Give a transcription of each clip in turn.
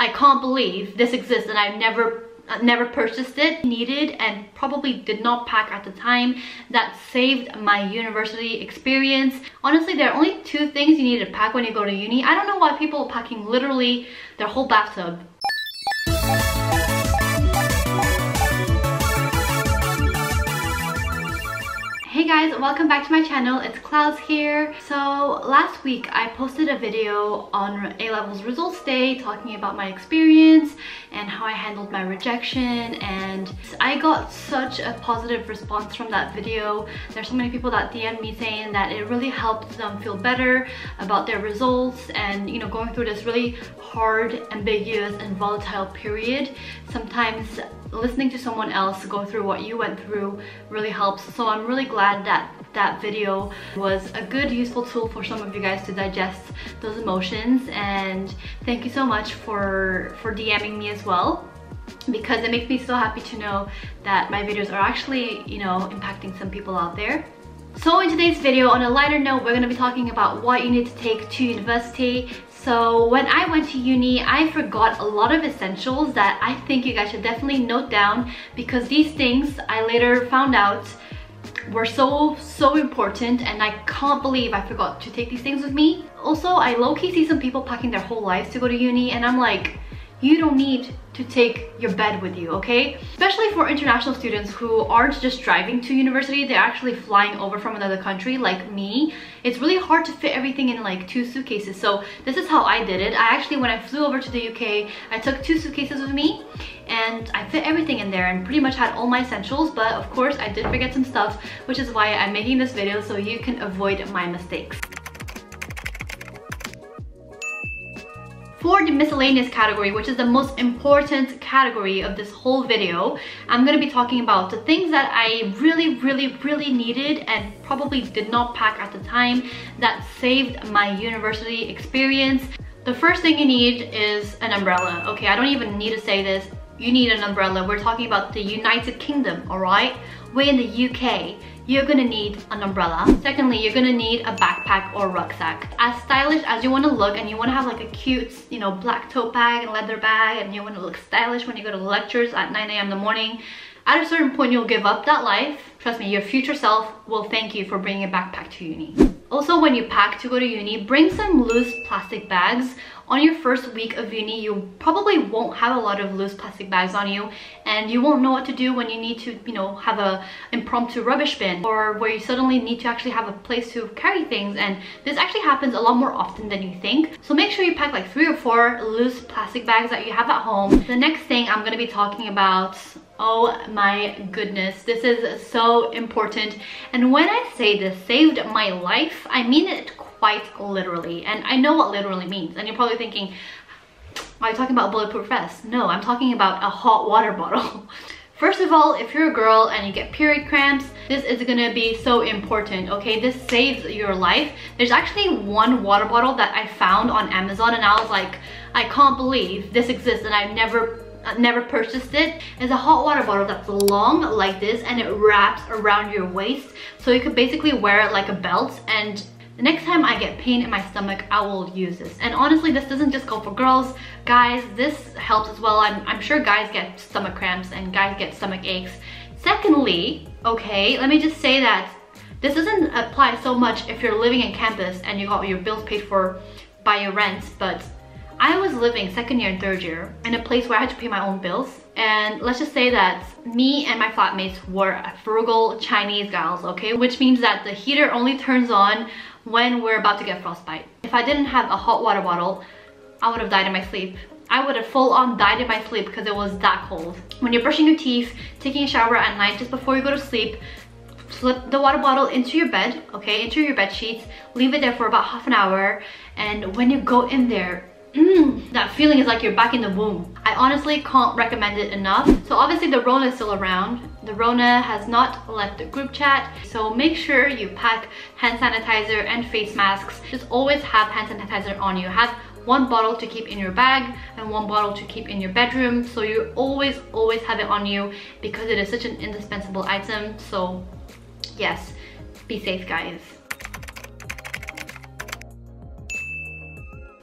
I can't believe this exists and I've never purchased it, needed, and probably did not pack at the time that saved my university experience. Honestly, there are only 2 things you need to pack when you go to uni. I don't know why people are packing literally their whole bathtub. Hey guys, welcome back to my channel. It's Clouds here. So last week I posted a video on A-levels results day talking about my experience and how I handled my rejection, and I got such a positive response from that video. There's so many people that DM'd me saying that it really helped them feel better about their results and, you know, going through this really hard, ambiguous and volatile period. Sometimes listening to someone else go through what you went through really helps. So I'm really glad that that video was a good, useful tool for some of you guys to digest those emotions, and thank you so much for DMing me as well, because it makes me so happy to know that my videos are actually, you know, impacting some people out there. So in today's video, on a lighter note, we're going to be talking about what you need to take to university. So when I went to uni, I forgot a lot of essentials that I think you guys should definitely note down, because these things I later found out were so important, and I can't believe I forgot to take these things with me. Also, I low-key see some people packing their whole lives to go to uni, and I'm like, you don't need to take your bed with you, okay? Especially for international students who aren't just driving to university, they're actually flying over from another country like me. It's really hard to fit everything in like 2 suitcases. So this is how I did it. I actually, when I flew over to the UK, I took 2 suitcases with me and I fit everything in there and pretty much had all my essentials. But of course I did forget some stuff, which is why I'm making this video so you can avoid my mistakes. For the miscellaneous category, which is the most important category of this whole video, I'm going to be talking about the things that I really needed and probably did not pack at the time that saved my university experience. The first thing you need is an umbrella. Okay, I don't even need to say this. You need an umbrella. We're talking about the United Kingdom, alright? We're in the UK. You're gonna need an umbrella. Secondly, you're gonna need a backpack or rucksack. As stylish as you want to look, and you want to have like a cute, you know, black tote bag and leather bag, and you want to look stylish when you go to lectures at 9 AM in the morning, at a certain point you'll give up that life. Trust me, your future self will thank you for bringing a backpack to uni. Also, when you pack to go to uni, bring some loose plastic bags. On your first week of uni, you probably won't have a lot of loose plastic bags on you, and you won't know what to do when you need to, you know, have a impromptu rubbish bin, or where you suddenly need to actually have a place to carry things. And this actually happens a lot more often than you think. So make sure you pack like 3 or 4 loose plastic bags that you have at home. The next thing I'm going to be talking about, oh my goodness, this is so important. And when I say this saved my life, I mean it quite literally. And I know what literally means. And you're probably thinking, are you talking about a bulletproof vest? No, I'm talking about a hot water bottle. First of all, if you're a girl and you get period cramps, this is gonna be so important, okay? This saves your life. There's actually one water bottle that I found on Amazon, and I was like, I can't believe this exists and I've never purchased it. It's a hot water bottle that's long like this, and it wraps around your waist, so you could basically wear it like a belt. And the next time I get pain in my stomach, I will use this. And honestly, this doesn't just go for girls. Guys, this helps as well. I'm sure guys get stomach cramps and guys get stomach aches. Secondly, okay, let me just say that this doesn't apply so much if you're living in campus and you got your bills paid for by your rent, but I was living 2nd year and 3rd year in a place where I had to pay my own bills. And let's just say that me and my flatmates were frugal Chinese gals, okay? Which means that the heater only turns on when we're about to get frostbite. If I didn't have a hot water bottle, I would have died in my sleep. I would have full on died in my sleep because it was that cold. When you're brushing your teeth, taking a shower at night just before you go to sleep, slip the water bottle into your bed, okay? Into your bed sheets, leave it there for about half an hour, and when you go in there, that feeling is like you're back in the womb. I honestly can't recommend it enough. So obviously the Rona is still around. The Rona has not left the group chat. So make sure you pack hand sanitizer and face masks. Just always have hand sanitizer on you. Have 1 bottle to keep in your bag and 1 bottle to keep in your bedroom. So you always have it on you, because it is such an indispensable item. So yes, be safe guys.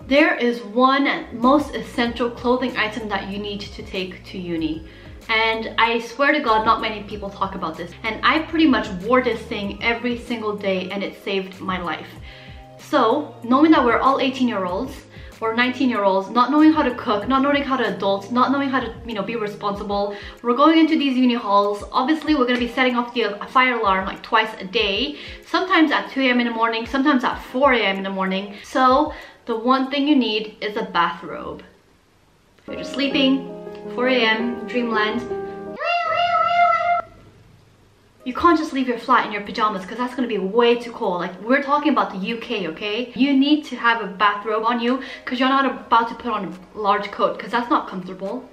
There is one most essential clothing item that you need to take to uni. And I swear to God, not many people talk about this. And I pretty much wore this thing every single day and it saved my life. So, knowing that we're all 18-year-olds or 19-year-olds, not knowing how to cook, not knowing how to adult, not knowing how to, be responsible, we're going into these uni halls. Obviously, we're going to be setting off the fire alarm like twice a day, sometimes at 2 a.m. in the morning, sometimes at 4 a.m. in the morning. So, the one thing you need is a bathrobe. You're just sleeping, 4 a.m., dreamland. You can't just leave your flat in your pajamas because that's going to be way too cold. Like, we're talking about the UK, okay? You need to have a bathrobe on you because you're not about to put on a large coat because that's not comfortable,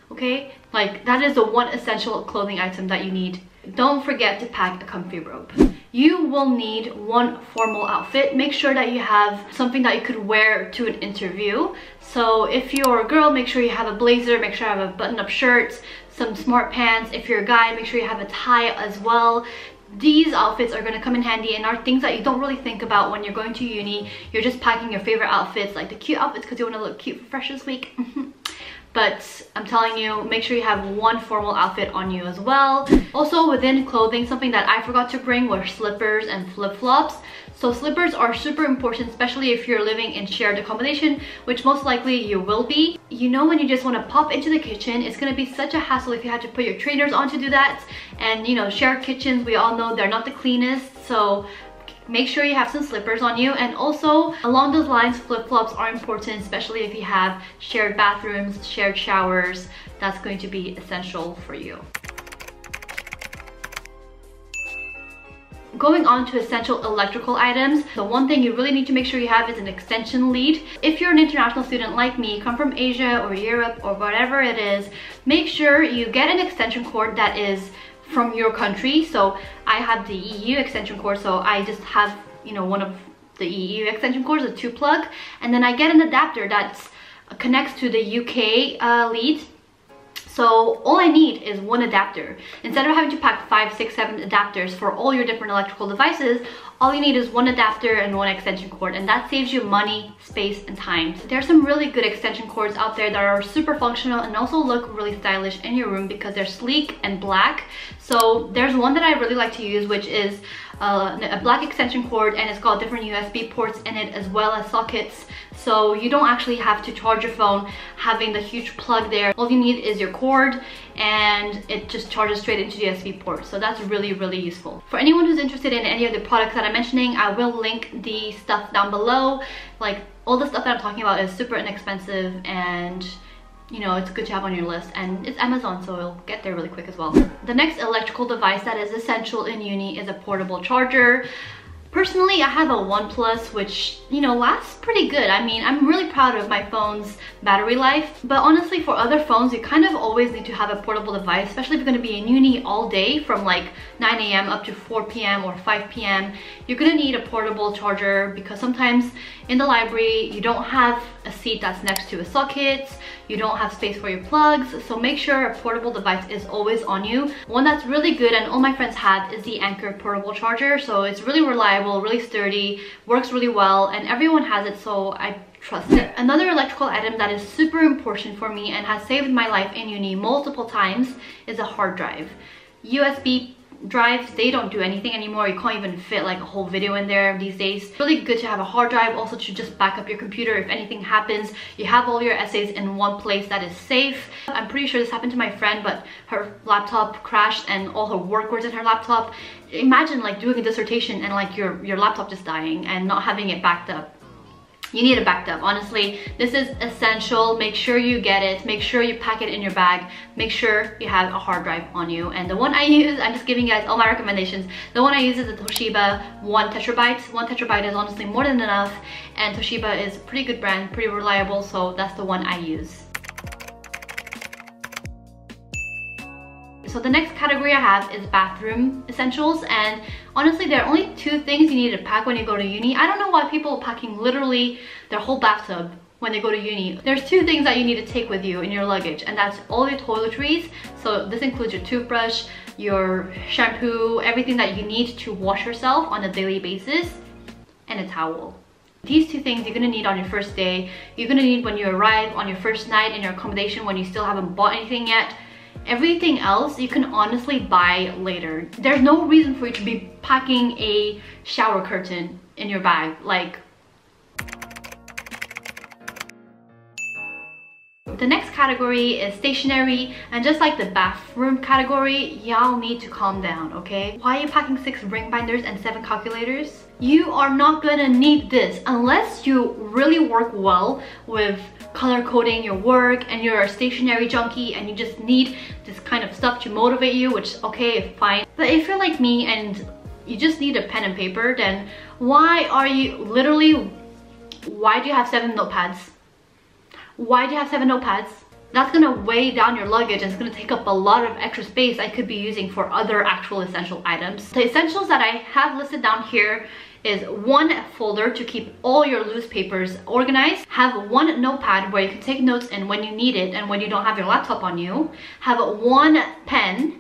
okay? Like, that is the one essential clothing item that you need. Don't forget to pack a comfy robe. You will need one formal outfit. Make sure that you have something that you could wear to an interview. So if you're a girl, make sure you have a blazer, make sure you have a button-up shirt, some smart pants. If you're a guy, make sure you have a tie as well. These outfits are going to come in handy and are things that you don't really think about when you're going to uni. You're just packing your favorite outfits, like the cute outfits because you want to look cute for Freshers Week. But I'm telling you, make sure you have one formal outfit on you as well. Also, within clothing, something that I forgot to bring were slippers and flip-flops. So slippers are super important, especially if you're living in shared accommodation, which most likely you will be. You know, when you just want to pop into the kitchen, it's going to be such a hassle if you had to put your trainers on to do that. And shared kitchens, we all know they're not the cleanest. So make sure you have some slippers on you. And also, along those lines, flip-flops are important, especially if you have shared bathrooms, shared showers. That's going to be essential for you. Going on to essential electrical items, the one thing you really need to make sure you have is an extension lead. If you're an international student like me, come from Asia or Europe or whatever it is, make sure you get an extension cord that is from your country. So I have the EU extension cord, so I just have one of the EU extension cords, a 2-plug, and then I get an adapter that connects to the UK lead. So all I need is one adapter. Instead of having to pack 5, 6, 7 adapters for all your different electrical devices, all you need is one adapter and one extension cord, and that saves you money, space, and time. There are some really good extension cords out there that are super functional and also look really stylish in your room because they're sleek and black. So there's one that I really like to use, which is a black extension cord, and it's got different USB ports in it as well as sockets. So you don't actually have to charge your phone having the huge plug there. All you need is your cord and it just charges straight into the USB port. So that's really, really useful. For anyone who's interested in any of the products that I'm mentioning, I will link the stuff down below. Like, all the stuff that I'm talking about is super inexpensive and it's good to have on your list, and it's Amazon, so it'll get there really quick as well. The next electrical device that is essential in uni is a portable charger. Personally, I have a OnePlus, which, lasts pretty good. I mean, I'm really proud of my phone's battery life, but honestly, for other phones, you kind of always need to have a portable device, especially if you're going to be in uni all day from like 9 a.m. up to 4 p.m. or 5 p.m. You're going to need a portable charger because sometimes in the library, you don't have a seat that's next to a socket, you don't have space for your plugs, so make sure a portable device is always on you. One that's really good and all my friends have is the Anker portable charger. So it's really reliable, really sturdy, works really well, and everyone has it, so I trust it. Another electrical item that is super important for me and has saved my life in uni multiple times is a hard drive. USB drives, they don't do anything anymore. You can't even fit like a whole video in there these days. Really good to have a hard drive, also to just back up your computer if anything happens. You have all your essays in one place that is safe. I'm pretty sure this happened to my friend, but her laptop crashed and all her work was in her laptop. Imagine like doing a dissertation and like your laptop just dying and not having it backed up. You need it backed up. Honestly, this is essential. Make sure you get it. Make sure you pack it in your bag. Make sure you have a hard drive on you. And the one I use, I'm just giving you guys all my recommendations. The one I use is the Toshiba 1 terabyte. 1 terabyte is honestly more than enough. And Toshiba is a pretty good brand, pretty reliable. So that's the one I use. So the next category I have is bathroom essentials, and honestly there are only 2 things you need to pack when you go to uni. I don't know why people are packing literally their whole bathtub when they go to uni. There's 2 things that you need to take with you in your luggage, and that's all your toiletries. So this includes your toothbrush, your shampoo, everything that you need to wash yourself on a daily basis, and a towel. These two things you're gonna need on your first day. You're gonna need when you arrive on your first night in your accommodation when you still haven't bought anything yet. Everything else you can honestly buy later. There's no reason for you to be packing a shower curtain in your bag. Like, the next category is stationery, and just like the bathroom category, y'all need to calm down, okay? Why are you packing 6 ring binders and 7 calculators? You are not gonna need this unless you really work well with color coding your work and you're a stationery junkie and you just need this kind of stuff to motivate you, which, okay, fine. But if you're like me and you just need a pen and paper, then why do you have 7 notepads? Why do you have 7 notepads? That's gonna weigh down your luggage and it's gonna take up a lot of extra space I could be using for other actual essential items. The essentials that I have listed down here is 1 folder to keep all your loose papers organized. Have 1 notepad where you can take notes in when you need it and when you don't have your laptop on you. Have 1 pen.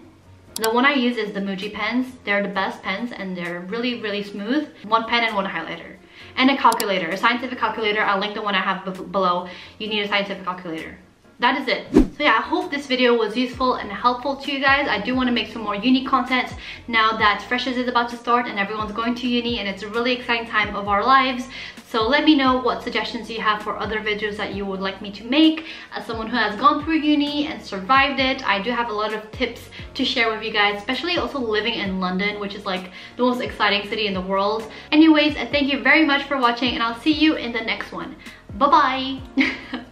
The one I use is the Muji pens. They're the best pens and they're really, really smooth. 1 pen and 1 highlighter. And a calculator, a scientific calculator. I'll link the one I have below. You need a scientific calculator. That is it. So yeah, I hope this video was useful and helpful to you guys. I do want to make some more uni content now that Freshers is about to start and everyone's going to uni, and it's a really exciting time of our lives. So let me know what suggestions you have for other videos that you would like me to make. As someone who has gone through uni and survived it, I do have a lot of tips to share with you guys, especially also living in London, which is like the most exciting city in the world. Anyways, thank you very much for watching and I'll see you in the next one. Bye bye.